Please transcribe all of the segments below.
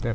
Yeah.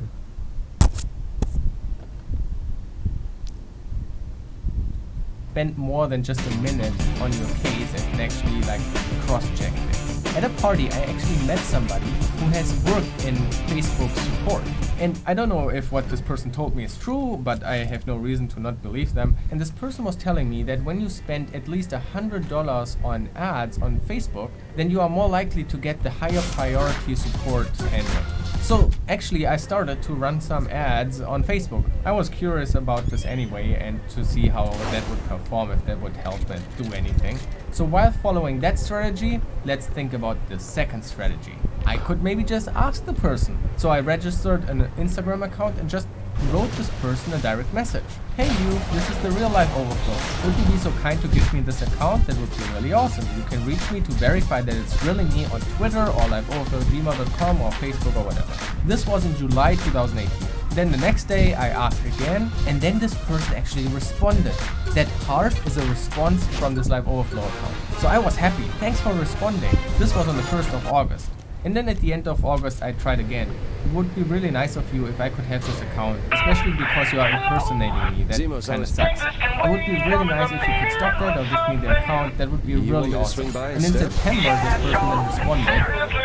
Spend more than just a minute on your case and can actually like cross-check things. At a party, I actually met somebody who has worked in Facebook support. And I don't know if what this person told me is true, but I have no reason to not believe them. And this person was telling me that when you spend at least $100 on ads on Facebook, then you are more likely to get the higher priority support handle. So actually I started to run some ads on Facebook. I was curious about this anyway and to see how that would perform, if that would help and do anything. So while following that strategy, let's think about the second strategy. I could maybe just ask the person. So I registered an Instagram account and just wrote this person a direct message. Hey you, this is the real life overflow. Would you be so kind to give me this account? That would be really awesome. You can reach me to verify that it's really me on Twitter or liveoverflow@gmail.com or Facebook or whatever. This was in July 2018. Then the next day I asked again, and then this person actually responded. That heart is a response from this Live Overflow account. So I was happy. Thanks for responding. This was on the 1st of August. And then at the end of August I tried again. It would be really nice of you if I could have this account, especially because you are impersonating me. That kind of sucks. It would be really nice if you could stop that or give me the account. That would be really awesome. And in September this person then responded,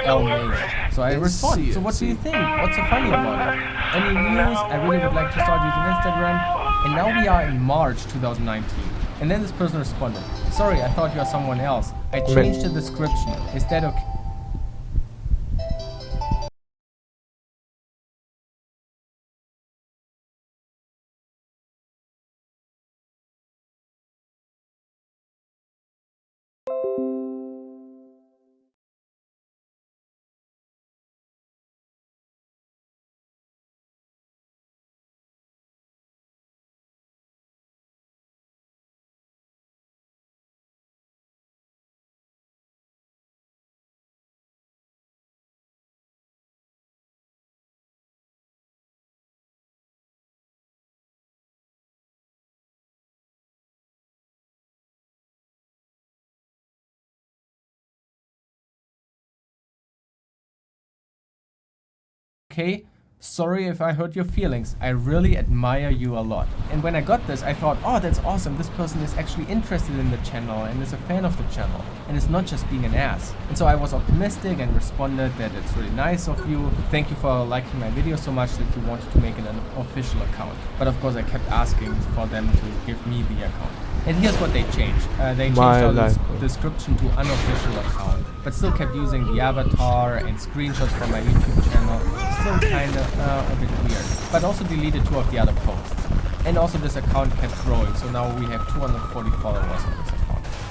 LMA. So I respond. So what do you think? What's so funny about it? Any news? I really would like to start using Instagram. And now we are in March 2019. And then this person responded, sorry, I thought you are someone else. I changed the description. Is that okay? Okay, sorry if I hurt your feelings. I really admire you a lot. And when I got this, I thought, oh, that's awesome. This person is actually interested in the channel and is a fan of the channel. And it's not just being an ass. And so I was optimistic and responded that it's really nice of you. Thank you for liking my video so much that you wanted to make it an official account. But of course, I kept asking for them to give me the account. And here's what they changed. They changed our description to unofficial account, but still kept using the avatar and screenshots from my YouTube channel. Still kind of a bit weird. But also deleted 2 of the other posts. And also this account kept growing, so now we have 240 followers on this account.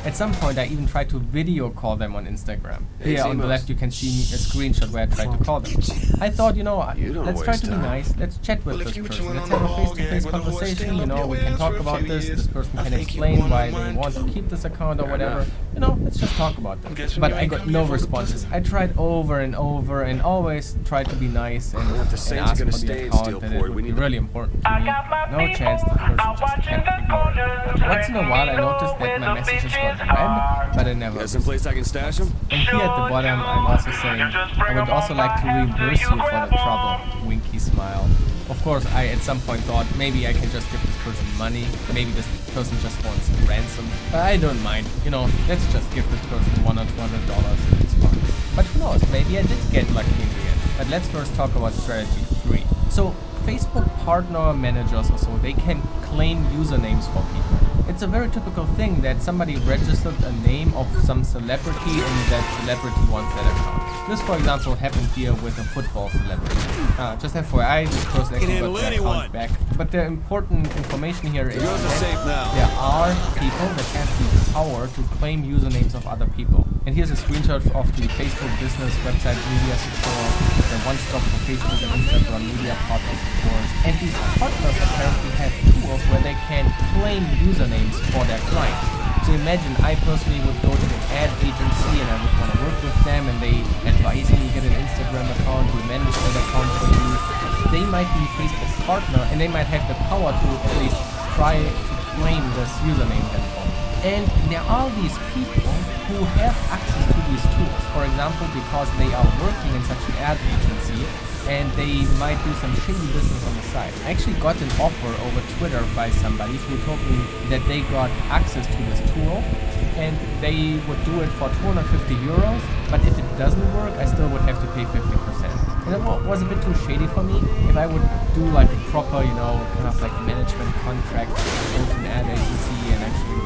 At some point I even tried to video call them on Instagram. Here on the left you can see a screenshot where I tried to call them. I thought, you know, let's try to be nice, let's chat with this person, let's have a face-to-face conversation, you know, we can talk about this person can explain why they want to keep this account or whatever, you know, let's just talk about this. But I got no responses. I tried over and over and always tried to be nice and ask for the account, that it would be really important to me. No chance, the person just kept ignoring it. Once in a while I noticed that my messages got read, but I never. Got some place I can stash them? And here at the bottom I'm also saying, I would also like to reimburse you for the trouble. Winky smile. Of course, I at some point thought maybe I can just give this person money. Maybe this person just wants ransom. But I don't mind. You know, let's just give this person $100 or $200. It's fine. But who knows? Maybe I did get lucky in the end. But let's first talk about strategy 3. So Facebook partner managers or so, they can claim usernames for people. It's a very typical thing that somebody registered a name of some celebrity and that celebrity wants that account. This, for example, happened here with a football celebrity. Just FYI, this person actually got their account back. But the important information here is that there are people that have the power to claim usernames of other people. And here's a screenshot of the Facebook business website media support, the one-stop for Facebook and Instagram media partners support. And these partners apparently have tools where they can claim usernames for their clients. So imagine I personally would go to an ad agency and I would want to work with them and they advise me get an Instagram account, we manage that account for you. They might be Facebook's partner and they might have the power to at least try to claim this username then for me. And there are these people who have access to these tools, for example, because they are working in such an ad agency and they might do some shady business on the side. I actually got an offer over Twitter by somebody who told me that they got access to this tool and they would do it for 250 euros, but if it doesn't work, I still would have to pay 50%. And it was a bit too shady for me. If I would do like a proper, kind of like management contract with an ad agency and actually,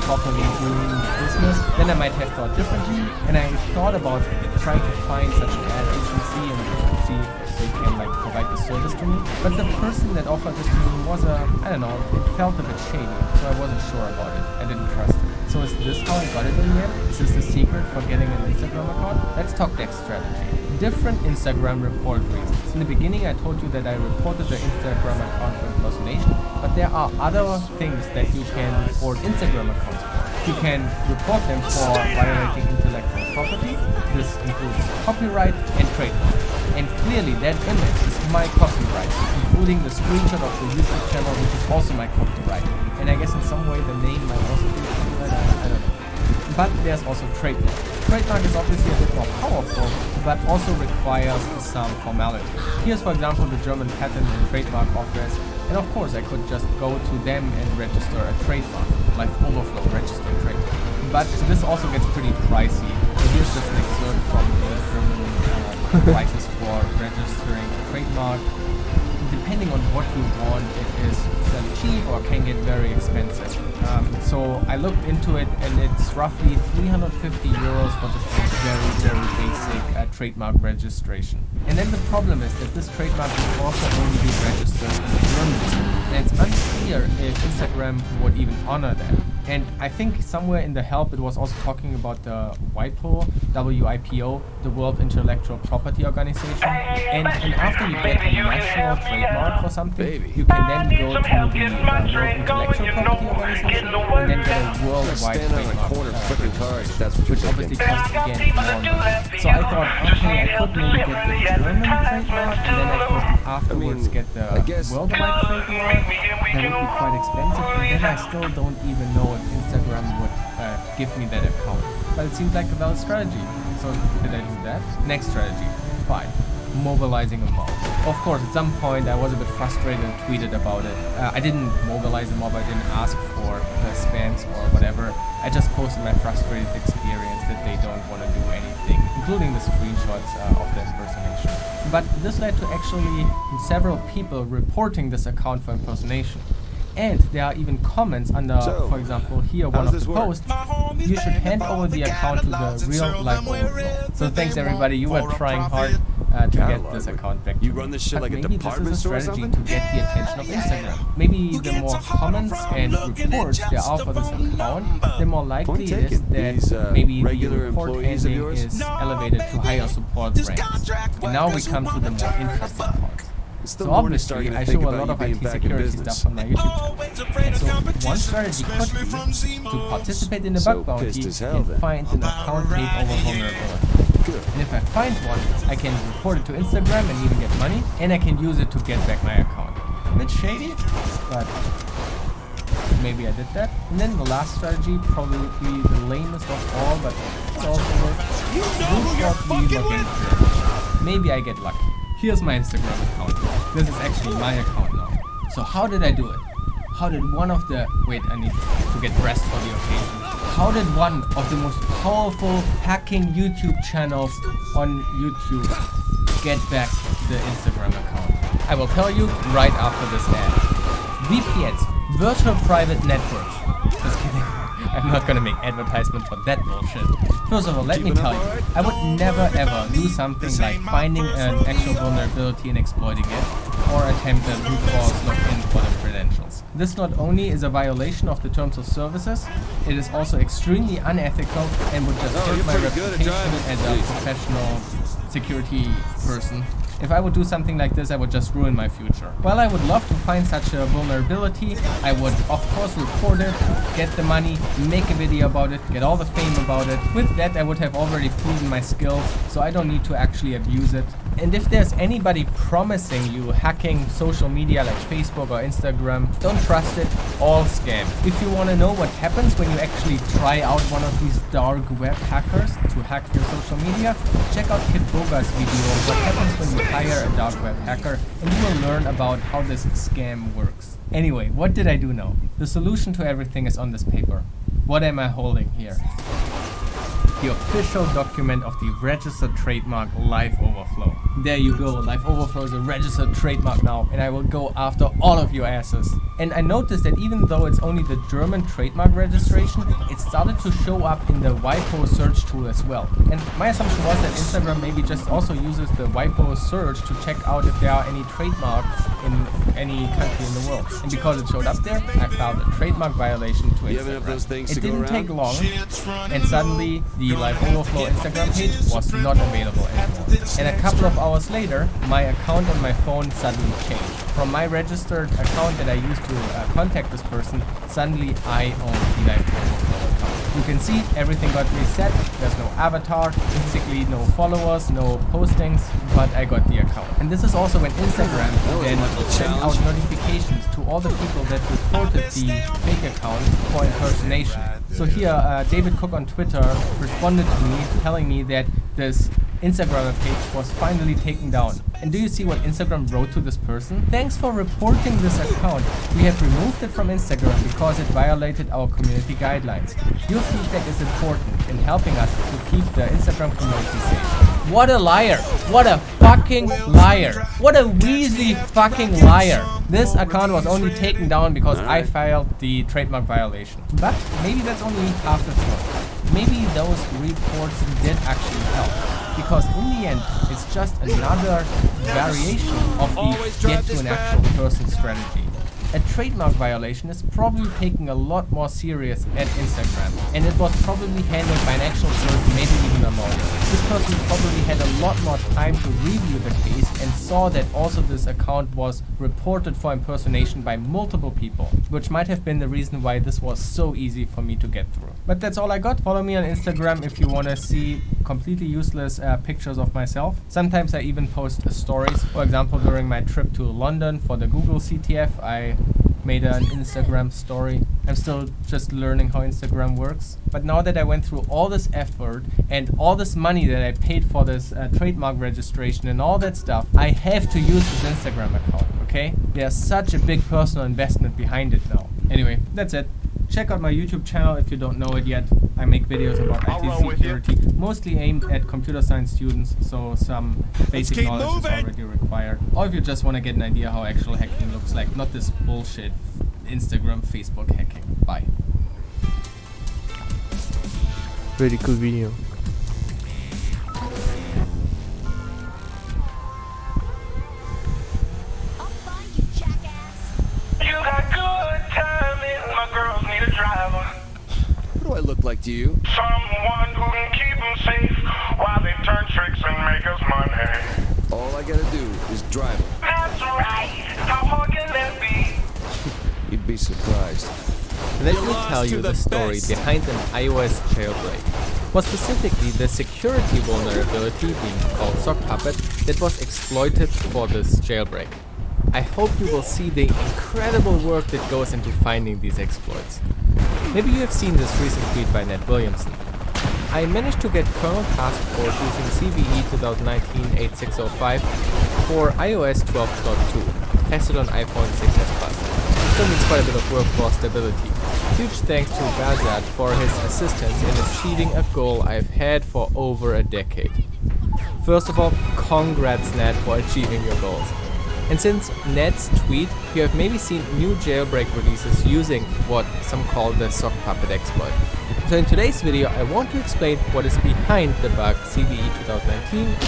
properly doing business, then I might have thought differently. And I thought about trying to find such an ad agency and see if they can like provide the service to me. But the person that offered this to me was it felt a bit shady, so I wasn't sure about it. I didn't trust it. So is this how I got it in the end? Is this the secret for getting an Instagram account? Let's talk next strategy. Different Instagram report reasons. In the beginning I told you that I reported the Instagram account for impersonation, but there are other things that you can report Instagram accounts for. You can report them for violating intellectual property. This includes copyright and trademark. And clearly that image is my copyright, including the screenshot of the YouTube channel, which is also my copyright. And I guess in some way the name might also be copyright, I don't know. But there's also trademark. Trademark is obviously a bit more powerful, but also requires some formality. Here's, for example, the German Patent and Trademark Office, and of course I could just go to them and register a trademark, like Overflow register a trademark. But this also gets pretty pricey. So here's just an excerpt from the German prices for registering a trademark. Depending on what you want, it is fairly cheap or can get very expensive. So I looked into it and it's roughly 350 euros for just a very, very basic trademark registration. And then the problem is that this trademark will also only be registered in Germany. And it's unclear if Instagram would even honor that. And I think somewhere in the help it was also talking about the WIPO, WIPO, the World Intellectual Property Organization. And after you get a national trademark for something, you can then go to the World Intellectual Property Organization and then get a worldwide trademark, which obviously costs again more money. So I thought, okay, I could maybe get the German trademark and then I could afterwards get the worldwide trademark. That would be quite expensive, and then I still don't even know if Instagram would give me that account. But it seems like a valid strategy. So did I do that? Next strategy. 5. Mobilizing a mob. Of course, at some point I was a bit frustrated and tweeted about it. I didn't mobilize a mob, I didn't ask for spams or whatever. I just posted my frustrated experience that they don't want to do anything, including the screenshots of the impersonation. But this led to actually several people reporting this account for impersonation. And there are even comments under, for example, here one of the posts, you should hand over the account to the real life overflow. So thanks everybody, you were trying hard to get this account back to you run this shit like a maybe department this is store a or strategy something? to get the attention of Instagram. Maybe the more comments and reports there are for this account, the more likely it is that maybe the report handling is elevated to higher support ranks. And now we come to the more interesting part. So obviously, I show a lot of IT security stuff on my YouTube channel. And so one strategy could be to participate in the bug bounty and find an account takeover vulnerability. And if I find one, I can report it to Instagram and even get money, and I can use it to get back my account. A bit shady, but maybe I did that. And then the last strategy, probably the lamest of all, but it also works. Maybe I get lucky. Here's my Instagram account. This is actually my account now. So how did I do it? How did one of the... Wait, I need to get dressed for the occasion. How did one of the most powerful hacking YouTube channels on YouTube get back the Instagram account? I will tell you right after this ad. VPNs, virtual private networks. Just kidding. I'm not gonna make advertisement for that bullshit. First of all, let me tell you, I would never ever do something like finding an actual vulnerability and exploiting it, or attempt a brute force login for the credentials. This not only is a violation of the terms of services, it is also extremely unethical and would just hurt my reputation as a professional security person. If I would do something like this, I would just ruin my future. While I would love to find such a vulnerability, I would of course report it, get the money, make a video about it, get all the fame about it. With that, I would have already proven my skills, so I don't need to actually abuse it. And if there's anybody promising you hacking social media like Facebook or Instagram, don't trust it, all scam. If you want to know what happens when you actually try out one of these dark web hackers to hack your social media, check out Kit Boga's video on what happens when you hire a dark web hacker, and you will learn about how this scam works. Anyway, what did I do now? The solution to everything is on this paper. What am I holding here? The official document of the registered trademark Live Overflow. There you go, Live Overflow is a registered trademark now, and I will go after all of your asses. And I noticed that even though it's only the German trademark registration, it started to show up in the WIPO search tool as well. And my assumption was that Instagram maybe just also uses the WIPO search to check out if there are any trademarks in any country in the world. And because it showed up there, I filed a trademark violation to Instagram. It didn't take long, and suddenly the Live Overflow Instagram page was not available anymore. And a couple of hours later, my account on my phone suddenly changed. From my registered account that I used to contact this person, suddenly I own the Live Overflow account. You can see everything got reset. There's no avatar, basically no followers, no postings, but I got the account. And this is also when Instagram then sent out notifications to all the people that reported the fake account for impersonation. So here, David Cook on Twitter responded to me telling me that this Instagram page was finally taken down. And do you see what Instagram wrote to this person? Thanks for reporting this account. We have removed it from Instagram because it violated our community guidelines. Your feedback is important in helping us to keep the Instagram community safe. What a liar! What a fucking liar! What a wheezy fucking liar! This account was only taken down because I filed the trademark violation. But maybe that's only half the story. Maybe those reports did actually help. Because in the end, it's just another variation of the get to an actual person strategy. A trademark violation is probably taken a lot more serious at Instagram, and it was probably handled by an actual person, maybe even a lawyer. This person probably had a lot more time to review the case and saw that also this account was reported for impersonation by multiple people, which might have been the reason why this was so easy for me to get through. But that's all I got. Follow me on Instagram if you want to see completely useless pictures of myself. Sometimes I even post stories. For example, during my trip to London for the Google CTF, I made an Instagram story. I'm still just learning how Instagram works. But now that I went through all this effort and all this money that I paid for this trademark registration and all that stuff, I have to use this Instagram account, okay? There's such a big personal investment behind it now. Anyway, that's it. Check out my YouTube channel if you don't know it yet. I make videos about IT security, mostly aimed at computer science students, so some basic knowledge is already required. Or if you just want to get an idea how actual hacking looks like, not this bullshit Instagram, Facebook hacking. Bye. Very cool video. What do I look like to you? Someone who can keep them safe while they turn tricks and make us money. All I gotta do is drive it. That's right. How hard can that be? You'd be surprised. Let me tell you the story behind an iOS jailbreak. More specifically, the security vulnerability being called Sock Puppet that was exploited for this jailbreak. I hope you will see the incredible work that goes into finding these exploits. Maybe you have seen this recent tweet by Ned Williamson. I managed to get kernel task force using CVE 2019-8605 for iOS 12.2, tested on iPhone 6s Plus. Still needs quite a bit of workflow stability. Huge thanks to Bazad for his assistance in achieving a goal I've had for over a decade. First of all, congrats Ned for achieving your goals. And since Ned's tweet, you have maybe seen new jailbreak releases using what some call the Sock Puppet exploit. So in today's video, I want to explain what is behind the bug CVE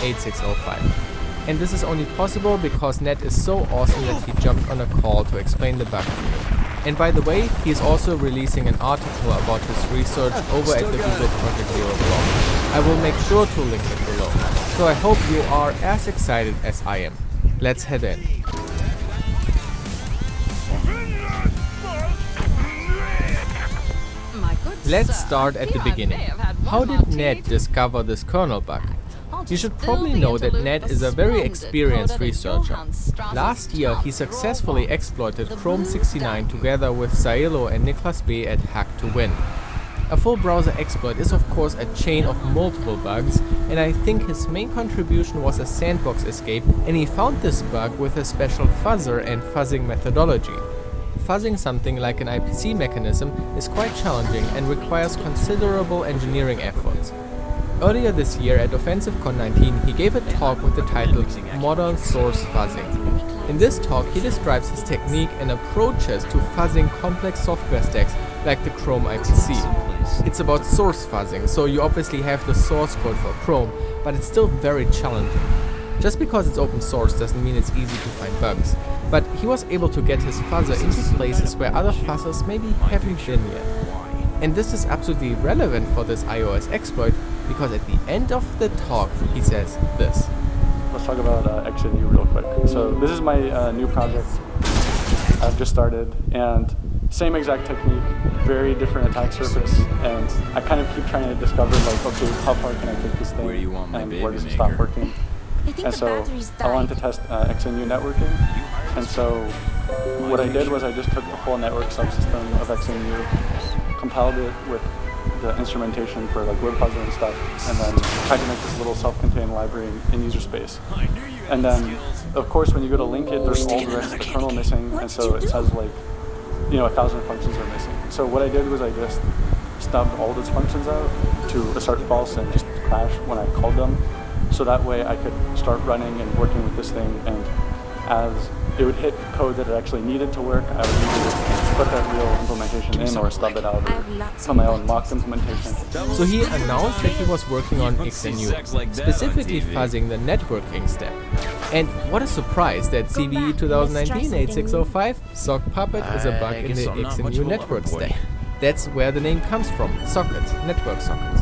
2019-8605. And this is only possible because Ned is so awesome that he jumped on a call to explain the bug to me. And by the way, he is also releasing an article about his research over at the Google Project Zero blog. I will make sure to link it below. So I hope you are as excited as I am. Let's head in. Let's start at the beginning. How did Ned discover this kernel bug? You should probably know that Ned is a very experienced researcher. Last year, he successfully exploited Chrome 69 together with Sailo and Niklas B at Hack to Win. A full browser exploit is of course a chain of multiple bugs, and I think his main contribution was a sandbox escape, and he found this bug with a special fuzzer and fuzzing methodology. Fuzzing something like an IPC mechanism is quite challenging and requires considerable engineering efforts. Earlier this year at OffensiveCon 19, he gave a talk with the title Modern Source Fuzzing. In this talk, he describes his technique and approaches to fuzzing complex software stacks like the Chrome IPC. It's about source fuzzing, so you obviously have the source code for Chrome, but it's still very challenging. Just because it's open source doesn't mean it's easy to find bugs, but he was able to get his fuzzer into places where other fuzzers maybe haven't been yet. And this is absolutely relevant for this iOS exploit, because at the end of the talk he says this. Let's talk about XNU real quick. So this is my new project I've just started, and same exact technique, very different attack surface, and I kind of keep trying to discover like, okay, how far can I take this thing, and where does it stop working? And so I wanted to test XNU networking, and so what I did was I just took the whole network subsystem of XNU, compiled it with the instrumentation for like libfuzzer and stuff, and then tried to make this little self-contained library in user space. And then, of course, when you go to link it, there's all the rest of the kernel missing, and so it says like, 1,000 functions are missing. So what I did was I just stubbed all those functions out to assert false and just crash when I called them. So that way I could start running and working with this thing, and as it would hit code that it actually needed to work, I would either put that real implementation in or stub it out or put my own mock implementation. So he announced that he was working on XNU, specifically fuzzing the networking step. And what a surprise that CVE 2019-8605 Sock Puppet is a bug in the XNU network stack. That's where the name comes from, sockets, network sockets.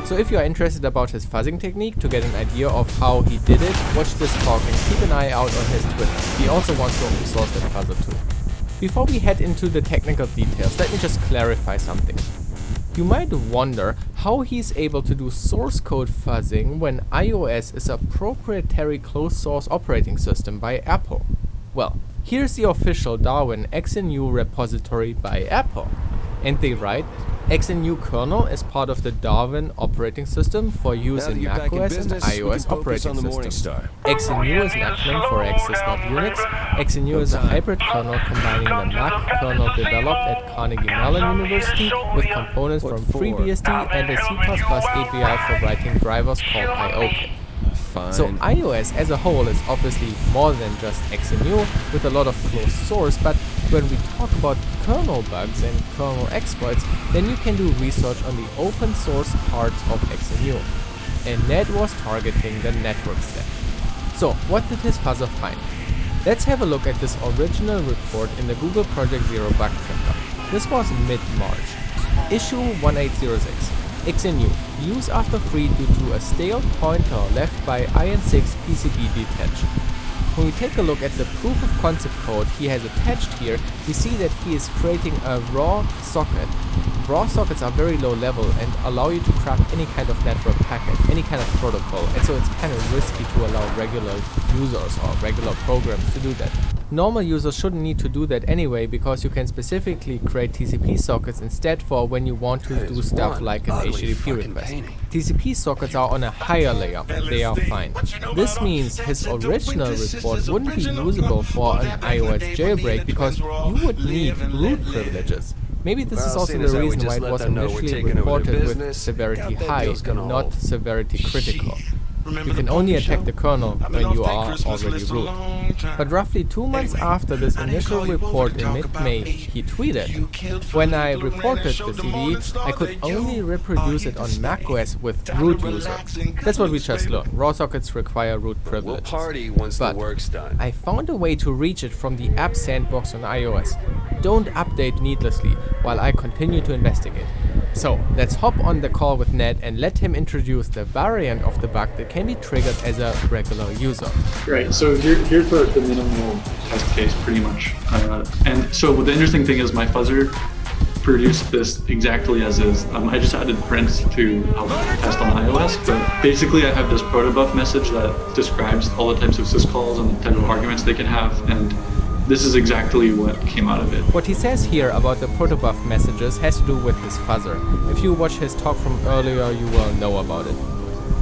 So if you are interested about his fuzzing technique to get an idea of how he did it, watch this talk and keep an eye out on his Twitter. He also wants to open source that fuzzer too. Before we head into the technical details, let me just clarify something. You might wonder how he's able to do source code fuzzing when iOS is a proprietary closed source operating system by Apple. Well, here's the official Darwin XNU repository by Apple. And they write, XNU kernel is part of the Darwin operating system for use in macOS and iOS operating systems. XNU is an acronym for Access Not Unix. XNU is a hybrid kernel combining the Mac kernel developed at Carnegie Mellon University with components from FreeBSD and a C++ API for writing drivers called IOKit. So iOS as a whole is obviously more than just XNU with a lot of closed source, but when we talk about kernel bugs and kernel exploits, then you can do research on the open source parts of XNU. And Ned was targeting the network stack. So what did his fuzzer find? Let's have a look at this original report in the Google Project Zero bug tracker. This was mid-March. Issue 1806. XNU, use after free due to a stale pointer left by IN6 PCB detach. When we take a look at the proof of concept code he has attached here, we see that he is creating a raw socket. Raw sockets are very low level and allow you to craft any kind of network packet, any kind of protocol, and so it's kind of risky to allow regular users or regular programs to do that. Normal users shouldn't need to do that anyway, because you can specifically create TCP sockets instead for when you want to do stuff like an HTTP request. TCP sockets are on a higher layer, they are fine. This means his original report wouldn't be usable for an iOS jailbreak because you would need root privileges. Maybe this is also the reason why it was initially reported with severity high and not severity critical. You can only attack the kernel when you are already root. But roughly 2 months after this initial report in mid-May, he tweeted, "When I reported the CD, I could only reproduce it on macOS with root user." That's what we just learned. Raw sockets require root privileges. But I found a way to reach it from the app sandbox on iOS. Don't update needlessly while I continue to investigate. So let's hop on the call with Ned and let him introduce the variant of the bug that can be triggered as a regular user. Right, so here's the minimal test case pretty much. And so the interesting thing is my fuzzer produced this exactly as is. I just added prints to help test on iOS, but basically I have this protobuf message that describes all the types of syscalls and the type of arguments they can have, and this is exactly what came out of it. What he says here about the protobuf messages has to do with his fuzzer. If you watch his talk from earlier, you will know about it.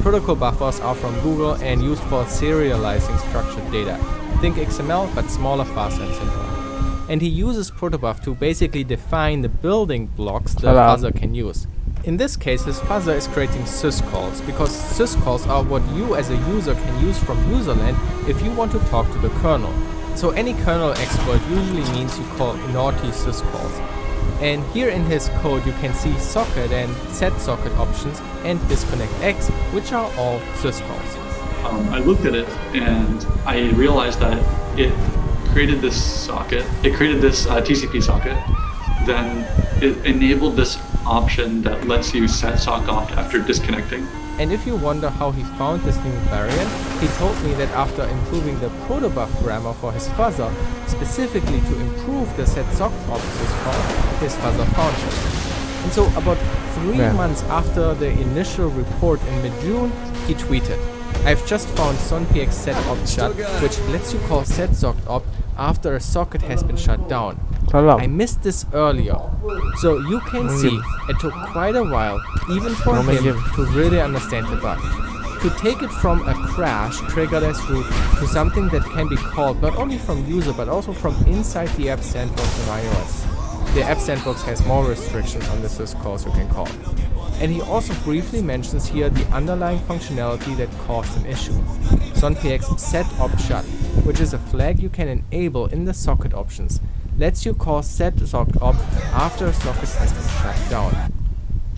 Protocol buffers are from Google and used for serializing structured data. Think XML, but smaller, faster, and simpler. And he uses protobuf to basically define the building blocks the fuzzer can use. In this case, his fuzzer is creating syscalls, because syscalls are what you as a user can use from userland if you want to talk to the kernel. So any kernel exploit usually means you call naughty syscalls. And here in his code you can see socket and set socket options and disconnect X, which are all syscalls. I looked at it and I realized that it created this socket, it created this TCP socket, then it enabled this option that lets you set sock off after disconnecting. And if you wonder how he found this new variant, he told me that after improving the protobuf grammar for his fuzzer, specifically to improve the set sock off syscall, his fuzzer found it. And so about 3 months after the initial report in mid-June, he tweeted, "I've just found sonpx set opt shut, which lets you call set sock opt after a socket has been shut down. I missed this earlier." So you can see it took quite a while, even for him, to really understand the bug. To take it from a crash triggered as root to something that can be called not only from user but also from inside the app sandbox in iOS. The app sandbox has more restrictions on the syscalls you can call. And he also briefly mentions here the underlying functionality that caused an issue. sonpx set opt shut, which is a flag you can enable in the socket options, lets you call set sock opt after a socket has been shut down.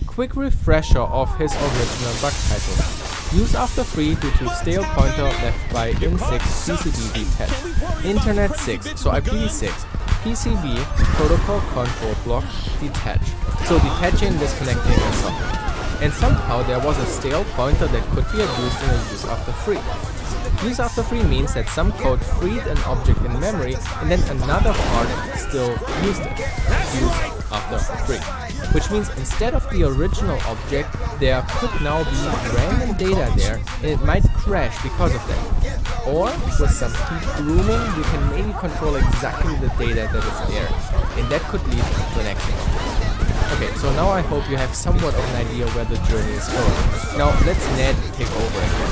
Quick refresher of his original bug title. Use after free due to stale pointer left by in6 PCB detach. Internet 6, so IPv6, PCB protocol control block detach. So detaching, disconnecting a socket. And somehow there was a stale pointer that could be abused in a use after free. Use after free means that some code freed an object in memory and then another part still used it. Use after free. Which means instead of the original object, there could now be random data there and it might crash because of that. Or with some heap grooming, you can maybe control exactly the data that is there, and that could lead to an exploit. Okay, so now I hope you have somewhat of an idea where the journey is going. Now let's Ned take over again.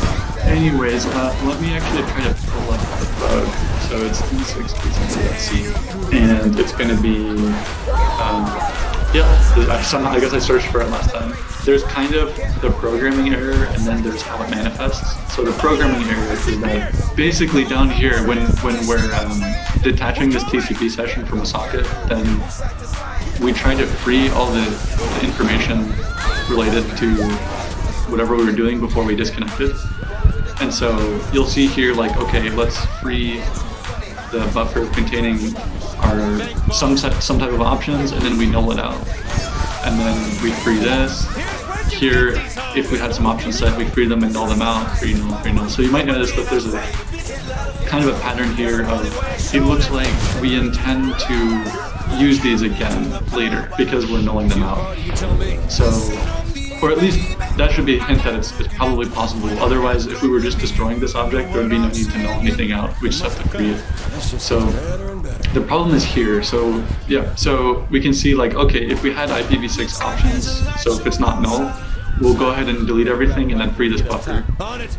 Anyways, let me actually try to pull up the bug. So it's e6.c, and it's going to be, I guess I searched for it last time. There's kind of the programming error, and then there's how it manifests. So the programming error is that basically down here, when we're detaching this TCP session from a socket, then we try to free all the information related to whatever we were doing before we disconnected. And so you'll see here, like, okay, let's free the buffer containing our some type of options, and then we null it out. And then we free this. Here, if we had some options set, we free them and null them out, free null. So you might notice that there's a kind of a pattern here of, it looks like we intend to use these again later because we're nulling them out. So, or at least that should be a hint that it's probably possible. Otherwise, if we were just destroying this object, there would be no need to null anything out. We just have to free it. So the problem is here. So yeah, so we can see, like, okay, if we had IPv6 options, so if it's not null, we'll go ahead and delete everything and then free this buffer.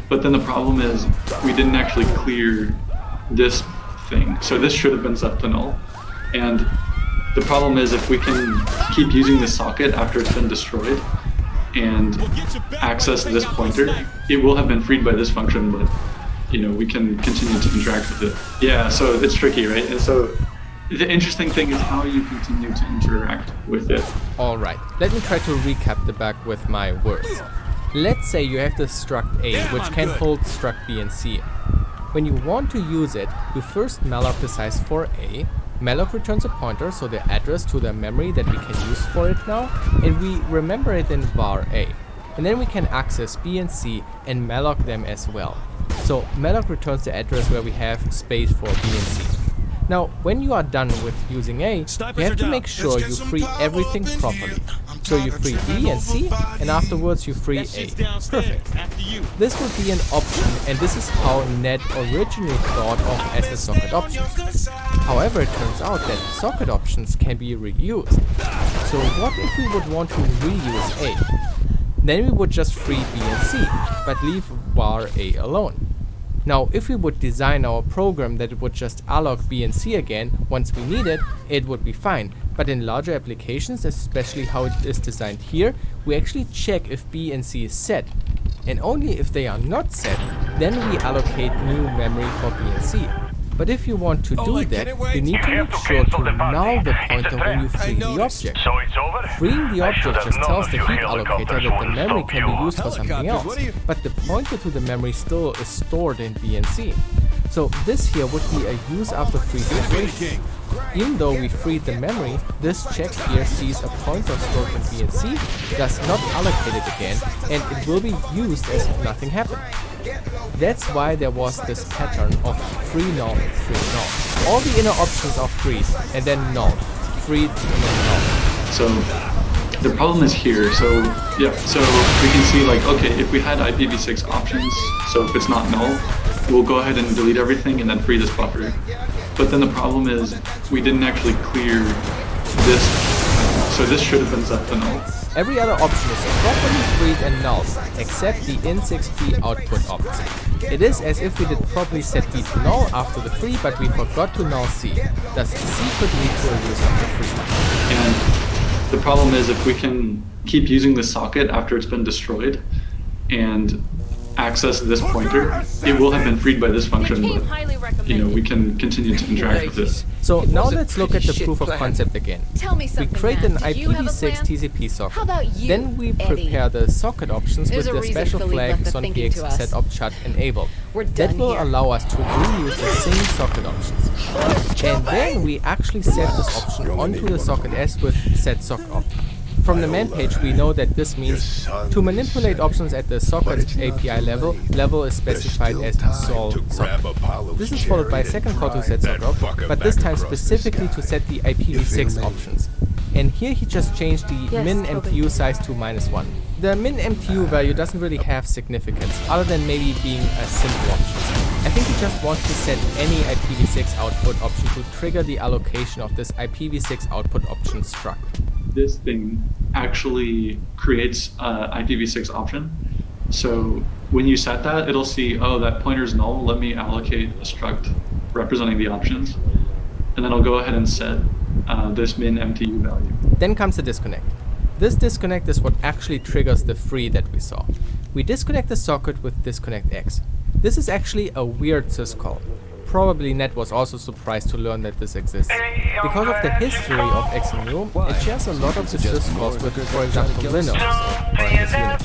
But then the problem is we didn't actually clear this thing. So this should have been set to null. And the problem is if we can keep using this socket after it's been destroyed and access this pointer, it will have been freed by this function, but you know, we can continue to interact with it. Yeah, so it's tricky, right? And so the interesting thing is how you continue to interact with it. Alright, let me try to recap the bug with my words. Let's say you have the struct A, which can hold struct B and C. When you want to use it, you first malloc the size for A. Malloc returns a pointer, so the address to the memory that we can use for it now, and we remember it in var A. And then we can access B and C and malloc them as well. So malloc returns the address where we have space for B and C. Now, when you are done with using A, you have to make sure you free everything properly. So you free B and C, and afterwards you free A. Perfect. This would be an option, and this is how Net originally thought of as the socket options. However, it turns out that socket options can be reused. So what if we would want to reuse A? Then we would just free B and C, but leave var A alone. Now, if we would design our program that it would just allocate B and C again once we need it, it would be fine. But in larger applications, especially how it is designed here, we actually check if B and C is set. And only if they are not set, then we allocate new memory for B and C. But if you want to do that, you need to make sure to null the pointer when you free the object. So it's over? Freeing the I should object have just known tells a the few heap allocator helicopters that the wouldn't memory stop can be you. used for something else, but the pointer to the memory still is stored in B and C. So this here would be a use after free situation. Even though we freed the memory, this check here sees a pointer stored in B and C, does not allocate it again, and it will be used as if nothing happened. That's why there was this pattern of free null, free null. All the inner options are freed, and then null, freed, and then null. So the problem is here. So yeah, so we can see like, okay, if we had IPv6 options, so if it's not null, we'll go ahead and delete everything and then free this buffer. But then the problem is we didn't actually clear this, so this should have been set to null. Every other option is properly freed and nulled, except the in6p output option. It is as if we did properly set B to null after the free, but we forgot to null C. Thus C could lead to a use of the free. And the problem is if we can keep using the socket after it's been destroyed and access this pointer, it will have been freed by this function, but we can continue to interact with it. So now let's look at the proof of concept again. Tell me We something, create an man. Do you have a IPv6 plan? TCP socket. How about you, Then we Eddie? prepare the socket options There's with a the reason special Philippe flag left the son thinking to us. set op shut enabled. We're That done will here. allow us to reuse the same socket options. And then we actually set this option onto the socket S with set sock op. From the man page, we know that this means to manipulate options at the socket API level is specified as sol socket. This is followed by a second call to set socket op, but this time specifically to set the IPv6 options. And here he just changed the Yes, min Toby. MTU size to -1. The min MTU value doesn't really have significance, other than maybe being a simple option. I think he just wants to set any IPv6 output option to trigger the allocation of this IPv6 output option struct. This thing actually creates an IPv6 option. So when you set that, it'll see, oh, that pointer's null, let me allocate a struct representing the options. And then I'll go ahead and set this min MTU value. Then comes the disconnect. This disconnect is what actually triggers the free that we saw. We disconnect the socket with disconnect X. This is actually a weird syscall. Probably Net was also surprised to learn that this exists. Because of the history of X and U, it shares a lot of the syscalls with, for example, Linux or in this Unix.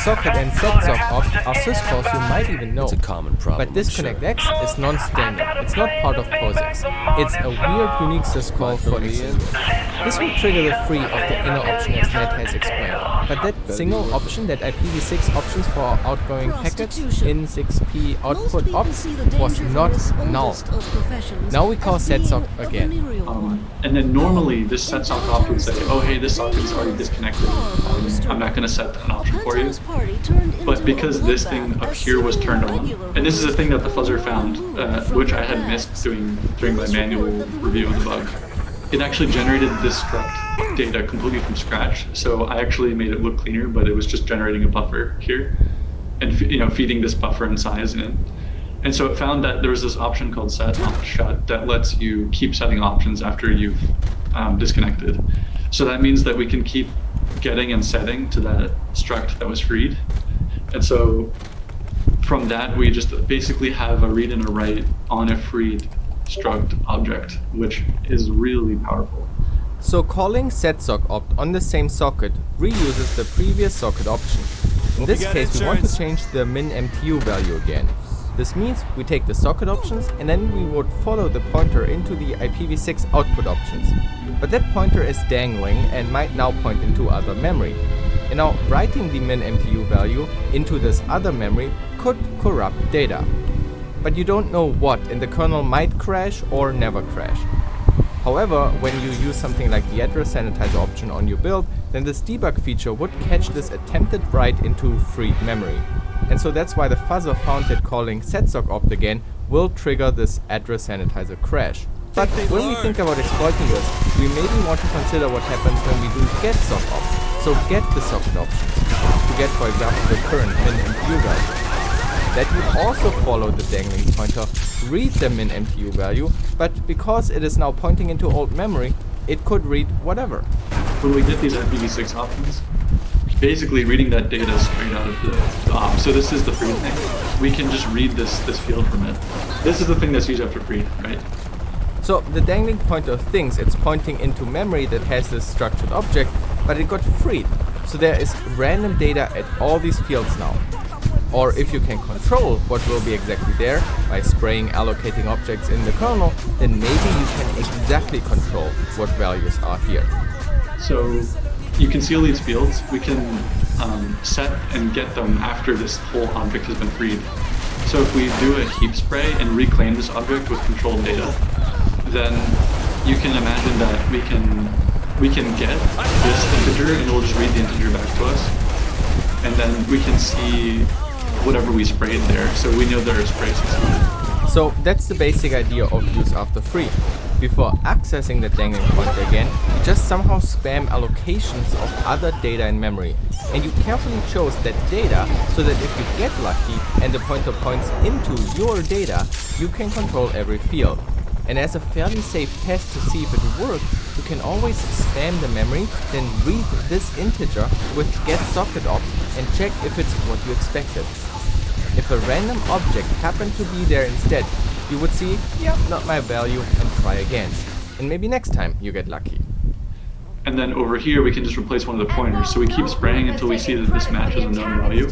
Socket and setsock op are syscalls you might even know. It's a common problem. But disconnect X is non-standard. It's not part of POSIX. It's a weird, unique syscall for X and U. This will trigger the free of the inner option as Net has explained. But that single option, that IPv6 options for our outgoing packets in 6p output ops, was not null. Now we call setsock again. And then normally this set sock op would say, oh hey, this socket is already disconnected. I'm not going to set an option for you. But because this thing up here was turned on, and this is a thing that the fuzzer found, which I had missed doing during my manual review of the bug, it actually generated this struct data completely from scratch. So I actually made it look cleaner, but it was just generating a buffer here and feeding this buffer in size in. And so it found that there was this option called set op shut that lets you keep setting options after you've disconnected. So that means that we can keep getting and setting to that struct that was freed. And so from that, we just basically have a read and a write on a freed struct object, which is really powerful. So calling setsock opt on the same socket reuses the previous socket option. In this case, we want to change the min MTU value again. This means we take the socket options and then we would follow the pointer into the IPv6 output options. But that pointer is dangling and might now point into other memory. And now writing the min MTU value into this other memory could corrupt data. but you don't know what, and the kernel might crash or never crash. However, when you use something like the address sanitizer option on your build, then this debug feature would catch this attempted write into freed memory. And so that's why the fuzzer found that calling setSockOpt again will trigger this address sanitizer crash. But when we think about exploiting this, we maybe want to consider what happens when we do getSockOpt. So get the socket options to get, for example, the current min MPU value. That would also follow the dangling pointer, read the min MPU value, but because it is now pointing into old memory, it could read whatever. When we get these IPv6 options, basically reading that data straight out of the op. So this is the free thing. We can just read this field from it. This is the thing that's used after free, right? So the dangling pointer thinks it's pointing into memory that has this structured object, but it got freed. So there is random data at all these fields now. Or if you can control what will be exactly there by spraying allocating objects in the kernel, then maybe you can exactly control what values are here. So you can see all these fields. We can set and get them after this whole object has been freed. So if we do a heap spray and reclaim this object with controlled data, then you can imagine that we can get this integer and we'll just read the integer back to us. And then we can see whatever we sprayed there, so we know there are spray succeeded. So that's the basic idea of use after free. Before accessing the dangling pointer again, you just somehow spam allocations of other data in memory. And you carefully chose that data so that if you get lucky and the pointer points into your data, you can control every field. And as a fairly safe test to see if it worked, you can always spam the memory, then read this integer with getSocketOpt and check if it's what you expected. If a random object happened to be there instead, you would see, yeah, not my value, and try again. And maybe next time you get lucky. And then over here we can just replace one of the pointers. So we keep spraying until we see that this matches a known value.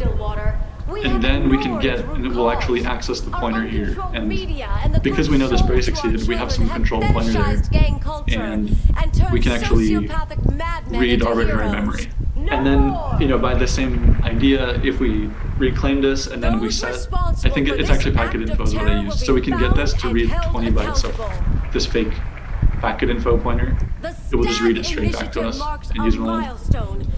And then we can get, and it will actually access the pointer here. And because we know the spray succeeded, we have some controlled pointer there. And we can actually read arbitrary memory. And then, you know, by the same idea, if we reclaim this and then we set, I think it's actually packet info is what I used. So we can get this to read 20 bytes of this fake packet info pointer. It will just read it straight back to us and use one.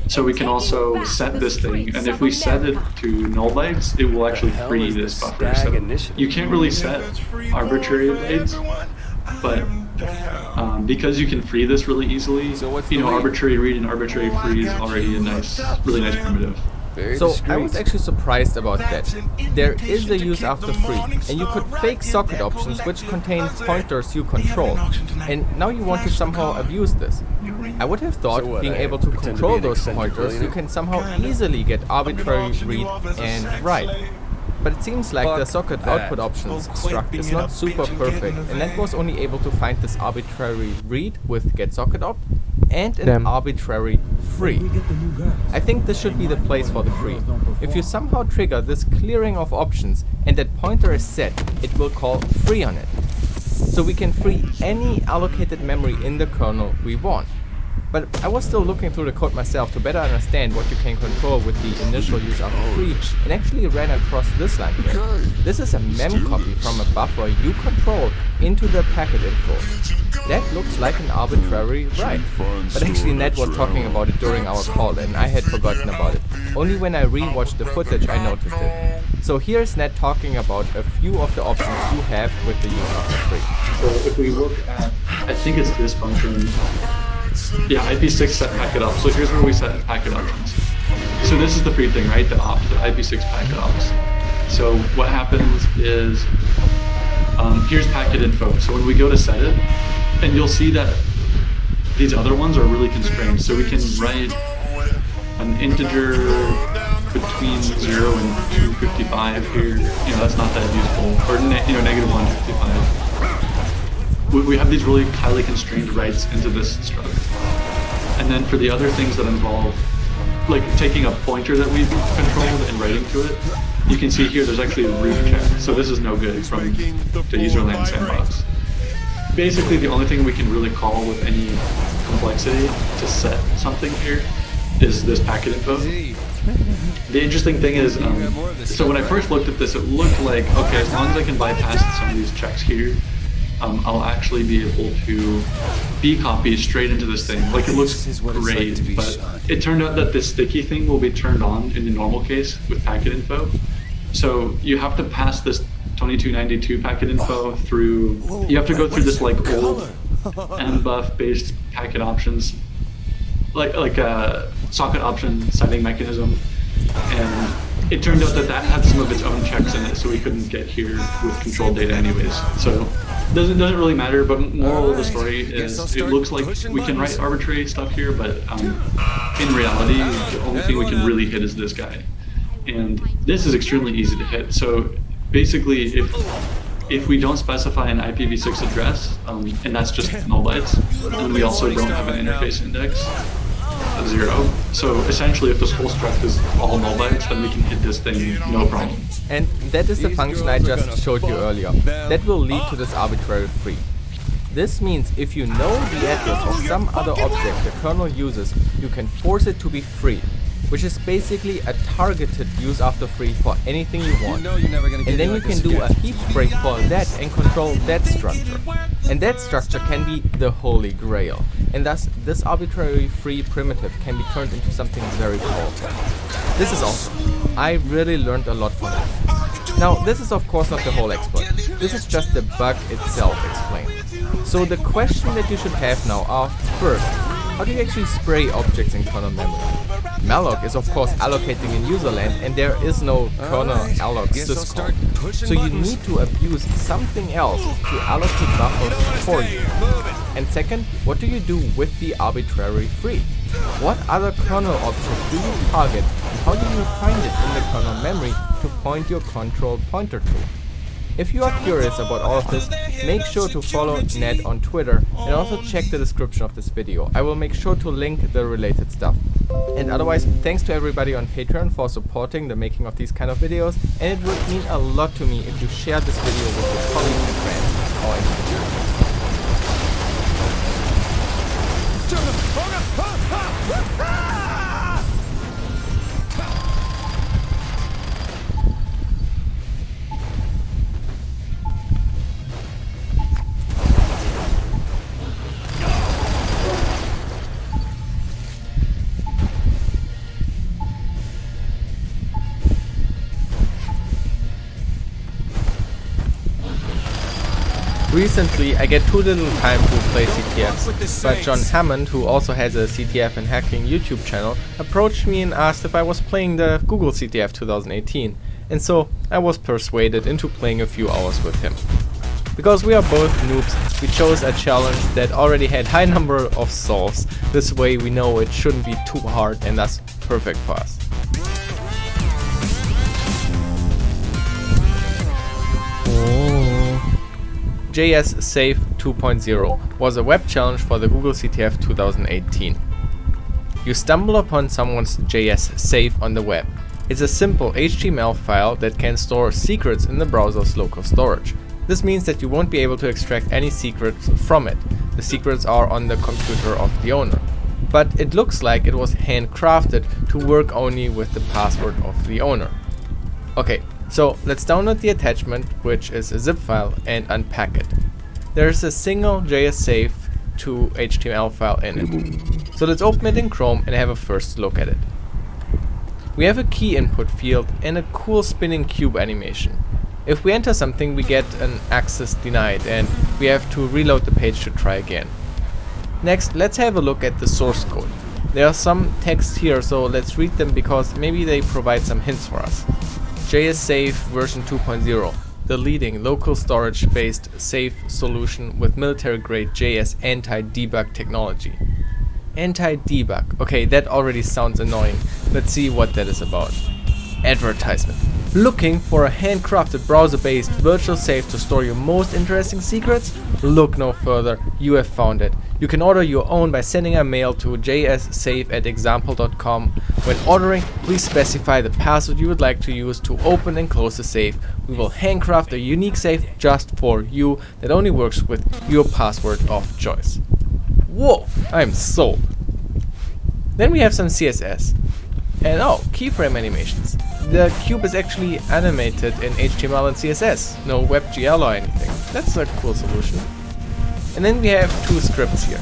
So we can also set this thing, and if we set it to null bytes, it will actually free this buffer. So you can't really set arbitrary bytes, but because you can free this really easily, you know, arbitrary read and arbitrary free is already a nice, really nice primitive. So I was actually surprised about that. There is a use after free, and you could fake socket options which contain pointers you control. And now you want to somehow abuse this. I would have thought being able to control those pointers, you can somehow easily get arbitrary read and write. But it seems like the socket output options struct is not super perfect, and that was only able to find this arbitrary read with getSocketOpt and an arbitrary free. I think this should be the place for the free. If you somehow trigger this clearing of options and that pointer is set, it will call free on it. So we can free any allocated memory in the kernel we want. But I was still looking through the code myself to better understand what you can control with the initial use after free, and actually ran across this line here. This is a mem copy from a buffer you control into the packet info. That looks like an arbitrary write. But actually Ned was talking about it during our call and I had forgotten about it. Only when I rewatched the footage I noticed it. So here's Ned talking about a few of the options you have with the use after free. So if we look at, I think it's this function. Yeah, IP6 set packet up. So here's where we set packet options. So this is the free thing, right? The opt, the IP6 packet ops. So what happens is, here's packet info. So when we go to set it, and you'll see that these other ones are really constrained. So we can write an integer between 0 and 255 here. You know, that's not that useful. Or negative 155. We have these really highly constrained writes into this struct. And then for the other things that involve, like taking a pointer that we've controlled and writing to it, you can see here there's actually a root check. So this is no good from the userland sandbox. Basically the only thing we can really call with any complexity to set something here is this packet info. The interesting thing is, so when I first looked at this, it looked like, okay, as long as I can bypass some of these checks here, I'll actually be able to B-copy straight into this thing. Like, it looks great, but it turned out that this sticky thing will be turned on in the normal case with packet info. So you have to pass this 2292 packet info through, you have to go through this like old mbuff based packet options, like a socket option citing mechanism, and it turned out that had some of its own checks in it, so we couldn't get here with controlled data anyways. So doesn't really matter. But moral of the story is, it looks like we can write arbitrary stuff here, but in reality, the only thing we can really hit is this guy, and this is extremely easy to hit. So basically, if we don't specify an IPv6 address, and that's just null bytes, and we also don't have an interface index, 0. So essentially, if this whole struct is all null bytes, then we can hit this thing no problem. And that is the function I just showed you earlier. That will lead to this arbitrary free. This means if you know the address of some other object the kernel uses, you can force it to be free, which is basically a targeted use after free for anything you want. And then you can do a heap break for that and control that structure. And that structure can be the holy grail. And thus, this arbitrary free primitive can be turned into something very powerful. This is awesome. I really learned a lot from it. Now, this is of course not the whole exploit. This is just the bug itself explained. So the question that you should have now are, first, how do you actually spray objects in kernel memory? malloc is of course allocating in userland, and there is no kernel alloc syscall. So you need to abuse something else to allocate buffers for you. And second, what do you do with the arbitrary free? What other kernel object do you target, and how do you find it in the kernel memory to point your control pointer to? If you are curious about all of this, make sure to follow Ned on Twitter and also check the description of this video. I will make sure to link the related stuff. And otherwise, thanks to everybody on Patreon for supporting the making of these kind of videos, and it would mean a lot to me if you share this video with your colleagues and friends. Alright. Recently, I get too little time to play CTFs, but John Hammond, who also has a CTF and hacking YouTube channel, approached me and asked if I was playing the Google CTF 2018, and so I was persuaded into playing a few hours with him. Because we are both noobs, we chose a challenge that already had high number of solves. This way we know it shouldn't be too hard and thus perfect for us. JS Safe 2.0 was a web challenge for the Google CTF 2018. You stumble upon someone's JS Safe on the web. It's a simple HTML file that can store secrets in the browser's local storage. This means that you won't be able to extract any secrets from it. The secrets are on the computer of the owner. But it looks like it was handcrafted to work only with the password of the owner. Okay. So let's download the attachment, which is a zip file, and unpack it. There's a single JS Safe to HTML file in it. So let's open it in Chrome and have a first look at it. We have a key input field and a cool spinning cube animation. If we enter something, we get an access denied and we have to reload the page to try again. Next, let's have a look at the source code. There are some texts here, so let's read them because maybe they provide some hints for us. JS Safe version 2.0, the leading local storage-based safe solution with military-grade JS anti-debug technology. Anti-debug. Okay, that already sounds annoying. Let's see what that is about. Advertisement. Looking for a handcrafted browser-based virtual safe to store your most interesting secrets? Look no further, you have found it. You can order your own by sending a mail to jssafe@example.com. When ordering, please specify the password you would like to use to open and close the safe. We will handcraft a unique safe just for you that only works with your password of choice. Whoa, I'm sold. Then we have some CSS. And oh, keyframe animations. The cube is actually animated in HTML and CSS, no WebGL or anything. That's a cool solution. And then we have two scripts here.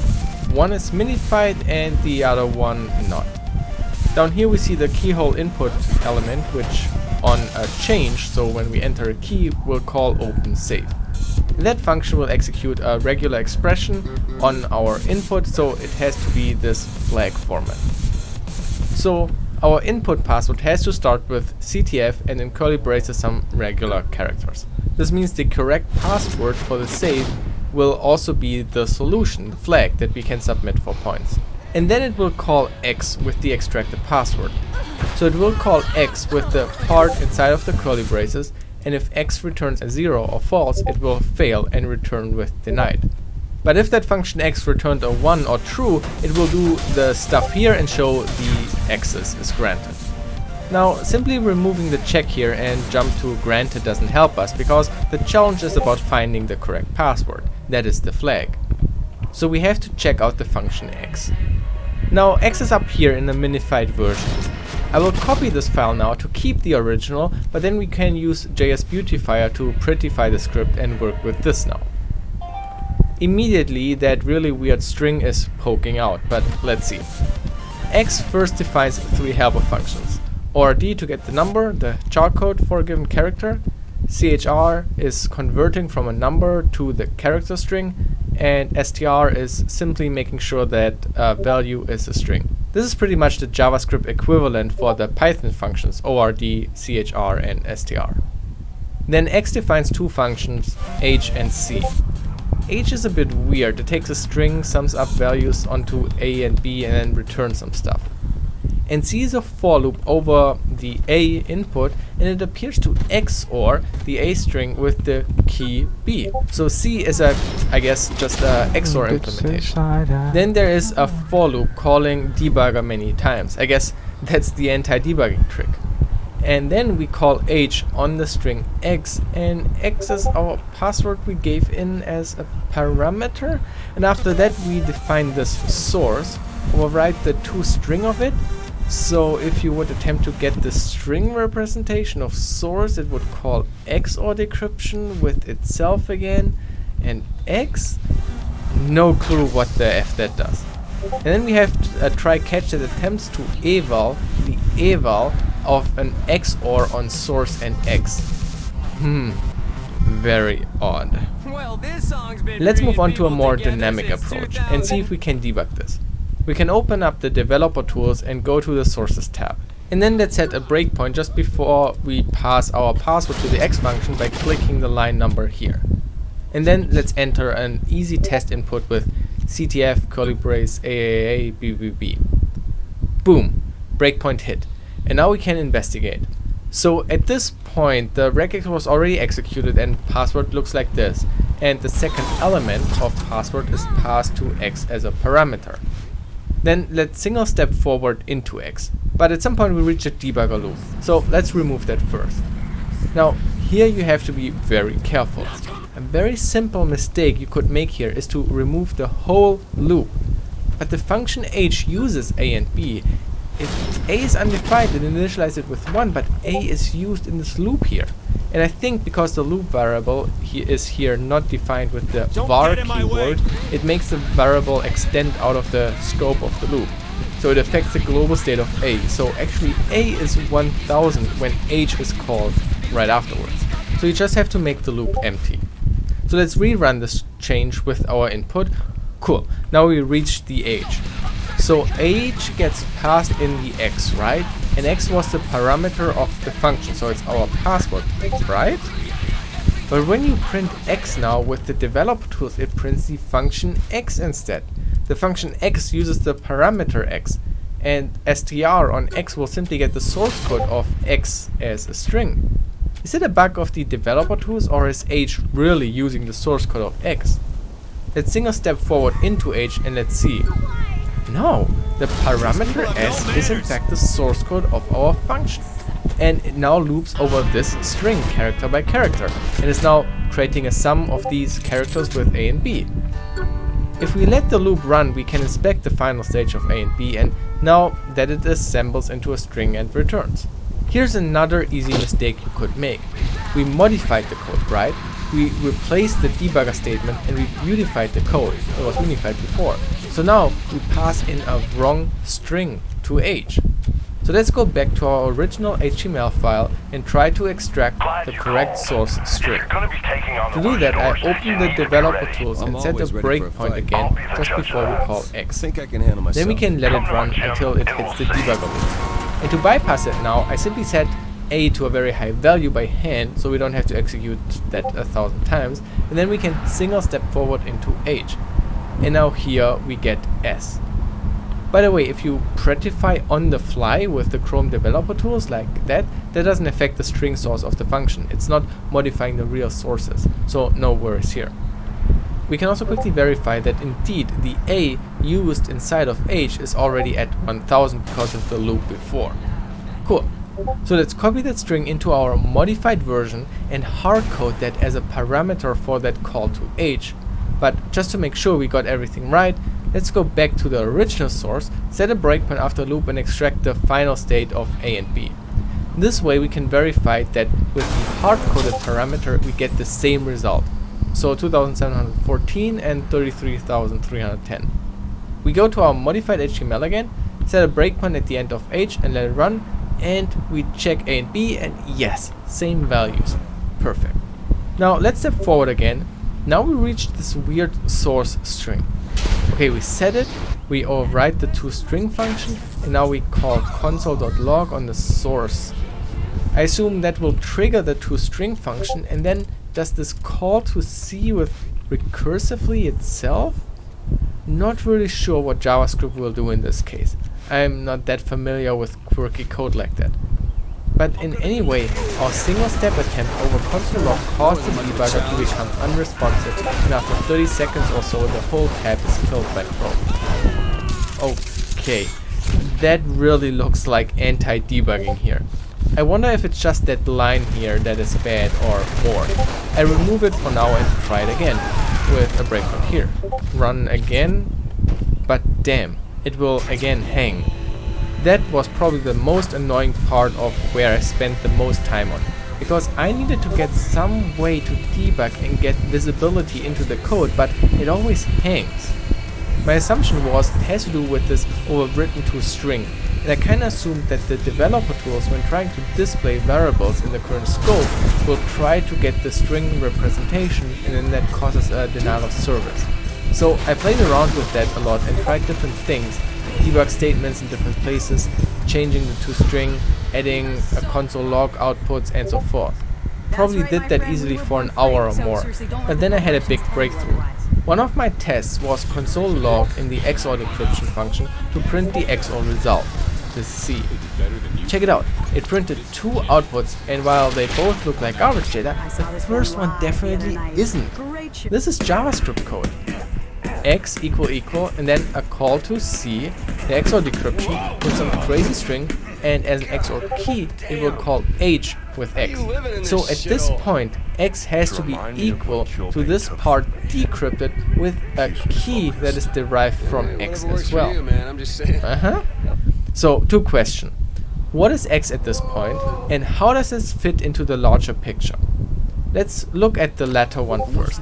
One is minified and the other one not. Down here we see the keyhole input element, which on a change, so when we enter a key, will call open save. And that function will execute a regular expression on our input, so it has to be this flag format. So our input password has to start with CTF and in curly braces some regular characters. This means the correct password for the save will also be the solution, the flag that we can submit for points. And then it will call X with the extracted password. So it will call X with the part inside of the curly braces, and if X returns a 0 or false, it will fail and return with denied. But if that function X returned a 1 or true, it will do the stuff here and show the X's is granted. Now, simply removing the check here and jump to granted doesn't help us, because the challenge is about finding the correct password, that is the flag. So we have to check out the function X. Now, X is up here in the minified version. I will copy this file now to keep the original, but then we can use JS Beautifier to prettify the script and work with this now. Immediately that really weird string is poking out, but let's see. X first defines three helper functions. ORD to get the number, the char code for a given character. CHR is converting from a number to the character string, and STR is simply making sure that a value is a string. This is pretty much the JavaScript equivalent for the Python functions ORD, CHR, and STR. Then X defines two functions, H and C. H is a bit weird. It takes a string, sums up values onto A and B, and then returns some stuff. And C is a for loop over the A input, and it appears to XOR the A string with the key B. So C is I guess just a XOR implementation. Then there is a for loop calling debugger many times. I guess that's the anti-debugging trick. And then we call H on the string X, and X is our password we gave in as a parameter. And after that we define this source, override the toString of it. So if you would attempt to get the string representation of source, it would call XOR decryption with itself again, and X? No clue what the F that does. And then we have a try catch that attempts to eval the eval of an XOR on source and X. Very odd. Well, this song's been Let's move on bringing to a people more together dynamic since approach 2000. and see if we can debug this. We can open up the developer tools and go to the sources tab. And then let's set a breakpoint just before we pass our password to the X function by clicking the line number here. And then let's enter an easy test input with CTF, curly brace, AAA, BBB. Boom, breakpoint hit. And now we can investigate. So at this point the regex was already executed and password looks like this. And the second element of password is passed to X as a parameter. Then let's single step forward into X. But at some point we reach a debugger loop. So let's remove that first. Now here you have to be very careful. A very simple mistake you could make here is to remove the whole loop. But the function H uses A and B. If A is undefined, it initializes it with 1, but A is used in this loop here. And I think because the loop variable is here not defined with the var keyword, it makes the variable extend out of the scope of the loop. So it affects the global state of A. So actually A is 1000 when H is called right afterwards. So you just have to make the loop empty. So let's rerun this change with our input. Cool, now we reach the H. So H gets passed in the X, right? And X was the parameter of the function, so it's our password, right? But when you print X now with the developer tools, it prints the function X instead. The function X uses the parameter X, and str on X will simply get the source code of X as a string. Is it a bug of the developer tools, or is H really using the source code of X? Let's single step forward into H and let's see. No, the parameter S is in fact the source code of our function. And it now loops over this string character by character and is now creating a sum of these characters with A and B. If we let the loop run, we can inspect the final stage of A and B, and now that it assembles into a string and returns. Here's another easy mistake you could make. We modified the code, right? We replaced the debugger statement and we beautified the code. It was unified before. So now we pass in a wrong string to H. So let's go back to our original HTML file and try to extract the correct source string. To do that, I open the developer tools and set a breakpoint again just before we call X. Think I can handle myself. Then we can let it run until it hits the debugger loop. And to bypass it now, I simply set A to a very high value by hand, so we don't have to execute that 1,000 times, and then we can single step forward into H. And now here we get S. By the way, if you prettify on the fly with the Chrome developer tools like that doesn't affect the string source of the function. It's not modifying the real sources, so no worries here. We can also quickly verify that indeed the A used inside of H is already at 1000 because of the loop before. Cool. So let's copy that string into our modified version and hardcode that as a parameter for that call to H. But just to make sure we got everything right, let's go back to the original source, set a breakpoint after loop and extract the final state of A and B. This way we can verify that with the hard-coded parameter we get the same result. So 2714 and 33,310. We go to our modified HTML again, set a breakpoint at the end of H and let it run, and we check A and B and yes, same values. Perfect. Now let's step forward again. Now we reached this weird source string. Okay, we set it, we override the toString function, and now we call console.log on the source. I assume that will trigger the toString function, and then does this call to C with recursively itself? Not really sure what JavaScript will do in this case. I'm not that familiar with quirky code like that. But in any way, our single step attempt over console log caused the debugger to become unresponsive, and after 30 seconds or so the whole tab is killed by Chrome. Okay, that really looks like anti-debugging here. I wonder if it's just that line here that is bad or more. I remove it for now and try it again with a breakpoint here. Run again, but damn, it will again hang. That was probably the most annoying part of where I spent the most time on, because I needed to get some way to debug and get visibility into the code, but it always hangs. My assumption was it has to do with this overwritten toString, and I kinda assumed that the developer tools, when trying to display variables in the current scope, will try to get the string representation, and then that causes a denial of service. So I played around with that a lot and tried different things, debug statements in different places, changing the toString, adding a console log outputs and so forth. Probably did that easily for an hour or more, but then I had a big breakthrough. One of my tests was console log in the XOR decryption function to print the XOR result, the C. Check it out, it printed two outputs, and while they both look like garbage data, the first one definitely isn't. This is JavaScript code. X equal and then a call to C, the XOR decryption with some crazy string, and as an XOR key it will call H with X. So at this point X has to be equal to this part decrypted with a key that is derived from X as well. So two questions. What is X at this point, and how does this fit into the larger picture? Let's look at the latter one first.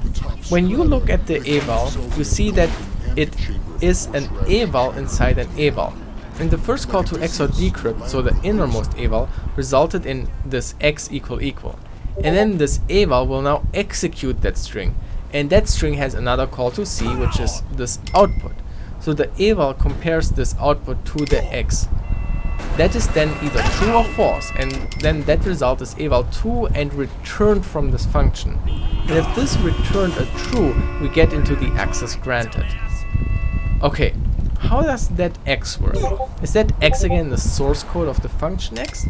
When you look at the eval, you see that it is an eval inside an eval. And the first call to XOR decrypt, so the innermost eval, resulted in this X equal. And then this eval will now execute that string. And that string has another call to C, which is this output. So the eval compares this output to the X. That is then either true or false, and then that result is eval 2 and returned from this function. And if this returned a true, we get into the access granted. Okay, how does that X work? Is that X again the source code of the function X?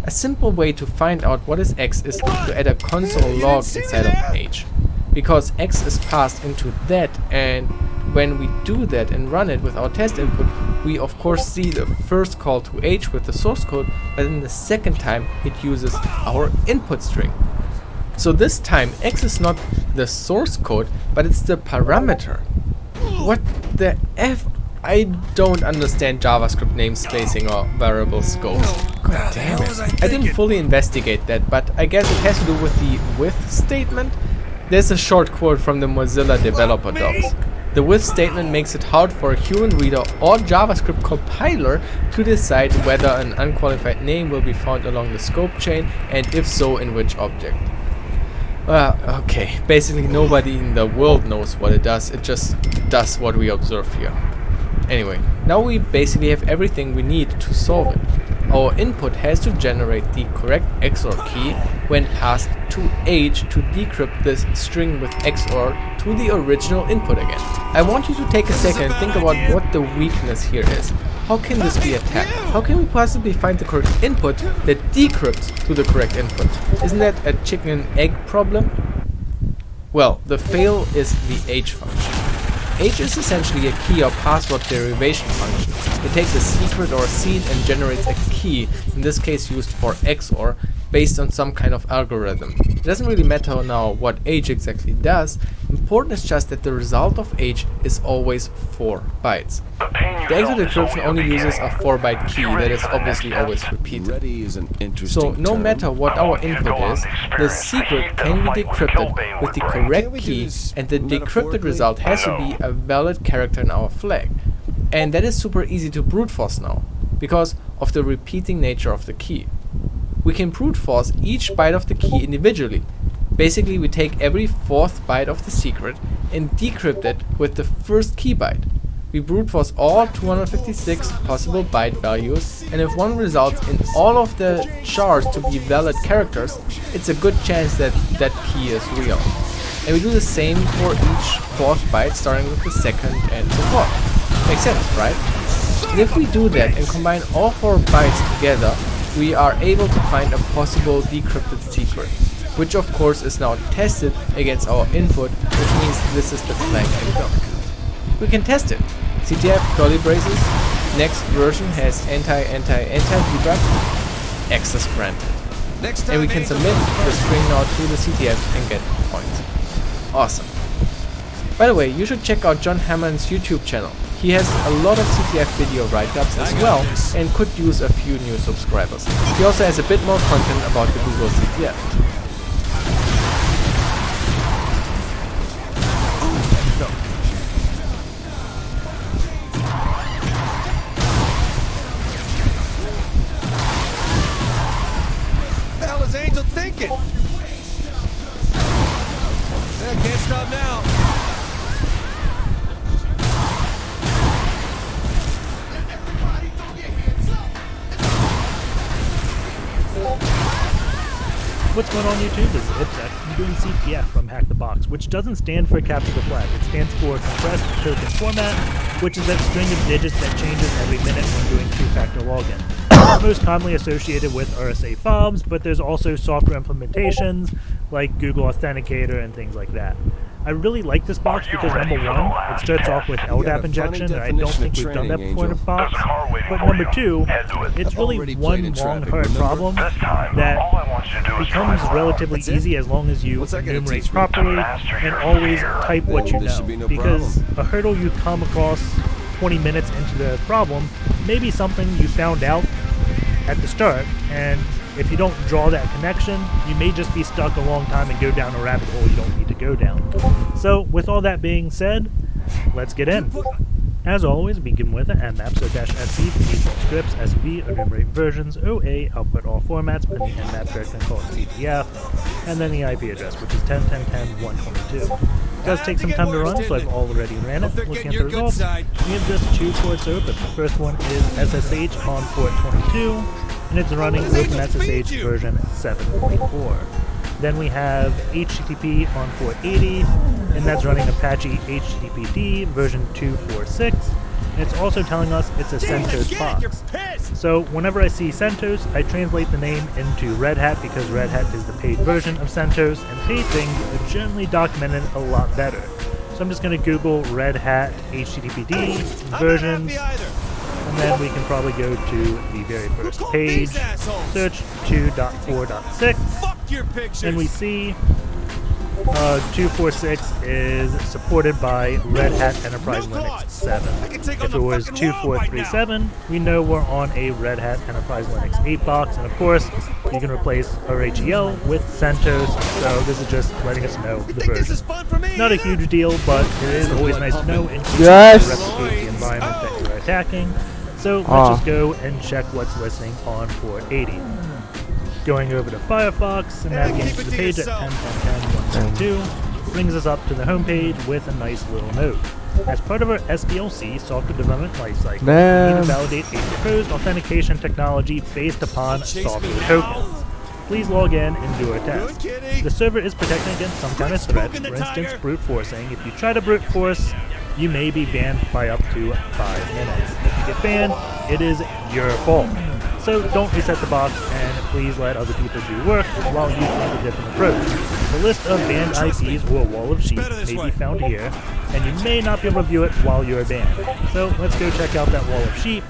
A simple way to find out what is X is to add a console log inside of H. Because X is passed into that, and when we do that and run it with our test input, we of course see the first call to H with the source code, but then the second time it uses our input string. So this time X is not the source code, but it's the parameter. What the F? I don't understand JavaScript namespacing or variable scopes. God damn it. I didn't fully investigate that, but I guess it has to do with the with statement. There's a short quote from the Mozilla developer docs. The with statement makes it hard for a human reader or JavaScript compiler to decide whether an unqualified name will be found along the scope chain, and if so, in which object. Okay, basically nobody in the world knows what it just does what we observe here. Anyway, now we basically have everything we need to solve it. Our input has to generate the correct XOR key when passed to H to decrypt this string with XOR to the original input again. I want you to take a second and think about what the weakness here is. How can this be attacked? How can we possibly find the correct input that decrypts to the correct input? Isn't that a chicken and egg problem? Well, the fail is the H function. H is essentially a key or password derivation function. It takes a secret or a seed and generates a key, in this case used for XOR, based on some kind of algorithm. It doesn't really matter now what H exactly does. Important is just that the result of H is always 4 bytes. The XOR decryption only uses a 4-byte key that is obviously always repeated. Ready is an interesting So no term. matter what our input is, the secret can be decrypted with the correct key, and the decrypted result has to be a valid character in our flag. And that is super easy to brute force now, because of the repeating nature of the key. We can brute force each byte of the key individually. Basically, we take every 4th byte of the secret and decrypt it with the first key byte. We brute force all 256 possible byte values, and if one results in all of the shards to be valid characters, it's a good chance that that key is real. And we do the same for each 4th byte, starting with the 2nd and the 4th. Makes sense, right? And if we do that and combine all 4 bytes together, we are able to find a possible decrypted secret, which of course is now tested against our input, which means this is the flag item. We can test it. CTF curly braces, next version has anti-debug, access granted. And we can submit the string now to the CTF and get points. Awesome. By the way, you should check out John Hammond's YouTube channel. He has a lot of CTF video write-ups as well and could use a few new subscribers. He also has a bit more content about the Google CTF. Angel thinking? I can't stop now. What's going on YouTube? This is Ipsec. I'm doing CTF from Hack the Box, which doesn't stand for capture the flag. It stands for compressed token format, which is that string of digits that changes every minute when doing two-factor login. It's most commonly associated with RSA fobs, but there's also software implementations like Google Authenticator and things like that. I really like this box because number one, it starts off with LDAP injection, and I don't think we've done that before in a box. But number two, it's really one long, hard problem that becomes relatively easy as long as you enumerate properly and always type what you know. Because a hurdle you come across 20 minutes into the problem may be something you found out at the start, and if you don't draw that connection, you may just be stuck a long time and go down a rabbit hole you don't need to go down. So, with all that being said, let's get in. As always, begin with an nmap-so-sc for default scripts, SV, enumerate versions, OA, output all formats, put the nmap directory and call it CTF, and then the IP address, which is 10.10.10.122. It does take some time to run, so I've already ran it. Looking at the results, we have just 2 ports open. The first one is SSH on port 22, and it's running OpenSSH version 7.4. Then we have HTTP on port 80, and that's running Apache HTTPD version 2.4.6, and it's also telling us it's a CentOS box. So whenever I see CentOS, I translate the name into Red Hat because Red Hat is the paid version of CentOS, and paid things are generally documented a lot better. So I'm just going to Google Red Hat HTTPD versions, and then we can probably go to the very first page, search 2.4.6, and we see 246 is supported by Red Hat Enterprise Linux 7. If it was 2437, we know we're on a Red Hat Enterprise Linux 8 box, and of course, you can replace RHEL with CentOS, so this is just letting us know the version. Not a huge deal, but it is always nice to know in case you replicate the environment that you're attacking. So let's just go and check what's listening on port 80. Going over to Firefox and navigating to the page at 10.10.1.2 brings us up to the home page with a nice little note. As part of our SDLC software development lifecycle, we need to validate a proposed authentication technology based upon software tokens. Please log in and do a test. The server is protecting against some kind of threat, for instance brute forcing. If you try to brute force, you may be banned by up to 5 minutes. If you get banned, it is your fault. So don't reset the box and please let other people do work while you find a different approach. The list of banned IPs or wall of sheep may be found here, and you may not be able to view it while you're banned. So let's go check out that wall of sheep,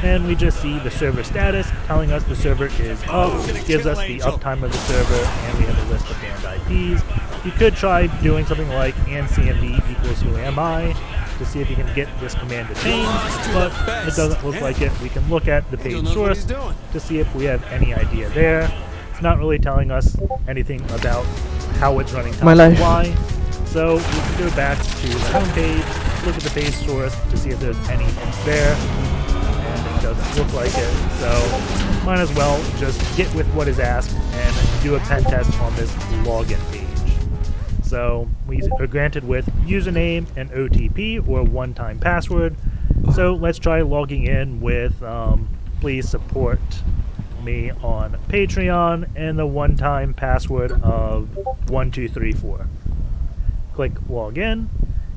and we just see the server status telling us the server is up, gives us the uptime of the server, and we have a list of banned IPs. You could try doing something like &cmd equals who am I to see if you can get this command to change, but it doesn't look like it. We can look at the page source to see if we have any idea there. It's not really telling us anything about how it's running time why. So we can go back to the home page, look at the page source to see if there's any hints there, and it doesn't look like it. So might as well just get with what is asked and do a pen test on this login page. So we are granted with username and OTP or one-time password. So let's try logging in with please support me on Patreon and the one-time password of 1234. Click login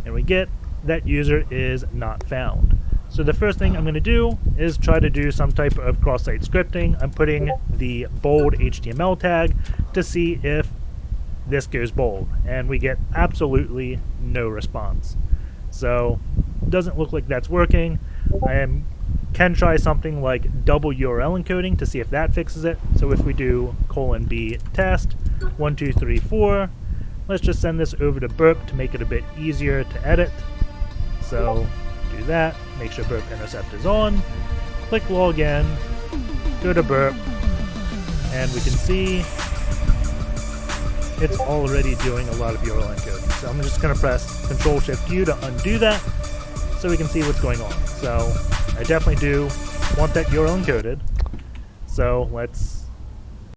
and we get that user is not found. So the first thing I'm going to do is try to do some type of cross-site scripting. I'm putting the bold HTML tag to see if this goes bold, and we get absolutely no response. So it doesn't look like that's working. Can try something like double URL encoding to see if that fixes it. So if we do :b test 1234, let's just send this over to burp to make it a bit easier to edit. So do that, make sure burp intercept is on, click login, go to burp, and we can see it's already doing a lot of URL encoding. So I'm just going to press Control-Shift-U to undo that so we can see what's going on. So I definitely do want that URL encoded. So let's